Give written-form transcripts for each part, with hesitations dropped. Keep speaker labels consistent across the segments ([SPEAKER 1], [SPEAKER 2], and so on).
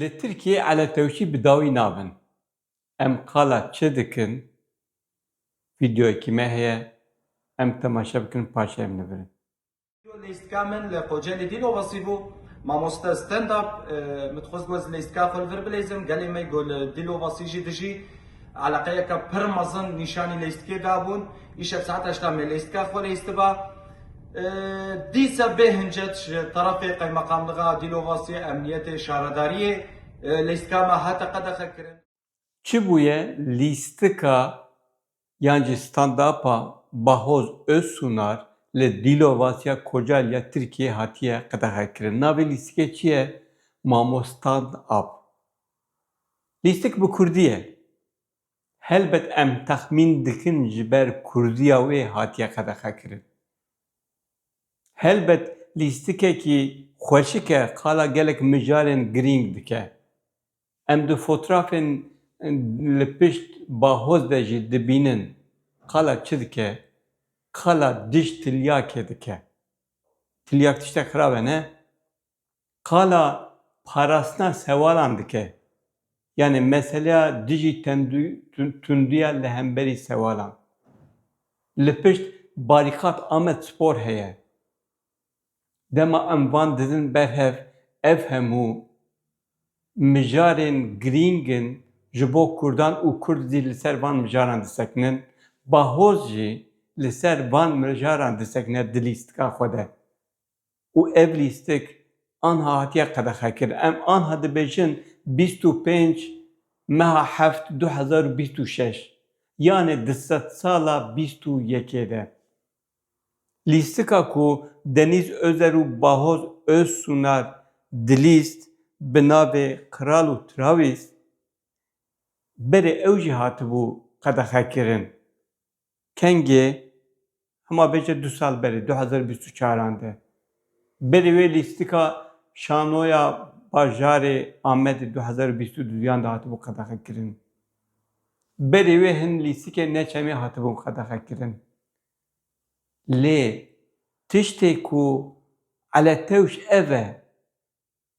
[SPEAKER 1] Li Tirkiye eletewşî bi dawî nabin. Em qala çi dikin? Vîdeoyekî me heye. Em temaşe bikin paşê em nivirin.
[SPEAKER 2] لیستکا من لقوجل دیلو وصیبو ماموستا ستاند اب متخوز گوز لیستکا خل فربلیزم قال ما يقول دیلو وصیجی دجی علاقه که پر مزن نشانی لیستکی دابون ایش ساعت اشتا من لیستکا خل لیستبا دیسا به هنجت طرفی قی مقام لغا دیلو وصی امنیت شهرداری لیستکا ما حتی قد خکرن
[SPEAKER 1] Çi bûye lîstika yan jî stand-upa Bahoz Özsunar li Dîlovasiya Kocaeliya Tirkiye hatiye qedexekirin. Navê lîstikê çi ye? Mamo stand-up. Lîstik bi Kurdî ye. Helbet em texmîn dikin ji ber Kurdiya wê hatiye qedexekirin. Helbet lîstikekî xweşik e, qala gelek mijarên girîng dike. Em di fotoğrafên li pişt Bahoz de jî dibînin qala çi dike? Qala dij tilyakê dike. Tilyak tiştek xirab e ne? Qala parastina sewalan dike. Yani mesela dijî tundiya li hemberî sewalan. Li pişt barîkat Amed Spor heye. Dema em van didin berhev, ev hemû mijarên girîngin ji bo Kurdan û Kurd jî li ser van mijaran disekinin. Bahoz jî li ser van mijaran disekine di lîstika xwe de. û ev lîstik anha hatiye qedexekirin. Em anha dibêjin 25 meha heft 2026. Yani di sed sala 21 de. Lîstika ku Deniz Özer û Bahoz Özsunar dilîst bi navê Kral û Trawîs berê ew jî hatibû qedexekirin. Kengê hema bêje 2 sal berê 2024 de. Berê wê lîstika şanoya bajarê Amedê 2022 de hatibû qedexekirin. Berê wê hin lîstikên neçemê hatibûn qedexekirin. Lê tiştê ku eletewş ev e,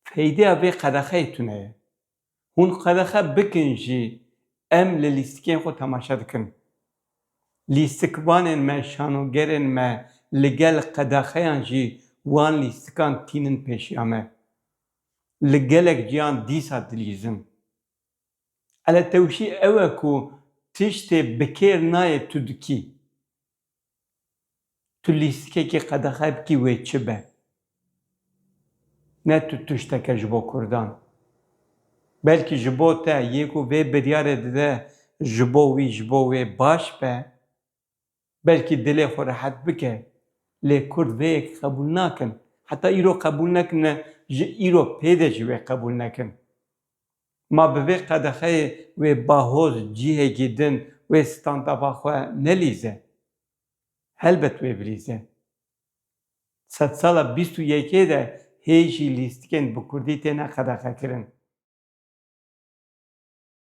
[SPEAKER 1] feydeya vê qedexeyê tune ye. Hûn qedexe bikin jî em li lîstikên xwe temaşe dikin. Lîstikvanên me, şanogerên me li gel qedexeyan jî wan lîstikan tînin pêşiya me. Li gelek ciyan dîsa dilîzin. Eletewşî ew e ku tiştê bi kêr nayê tu dikî. Tu lîstikekî qedexe bikî wê çi be? Ne tu tişteke ji bo Kurdan. Belkî ji bo te yê ku vê biryarê dide ji bo wî ji bo wê baş be. Belkî dilê xwe rehet bike. Lê Kurd vê yekê qebûl nakin. Heta îro qebûl nekine, ji îro pê de ji wê qebûl nekin. Ma bi vê qedexeyê wê Bahoz cihekî din wê stand-upa xwe nelîze. Helbet wê bilîze. Sed sala 21 de hêj jî lîstikên bi Kurdî têne qedexekirin.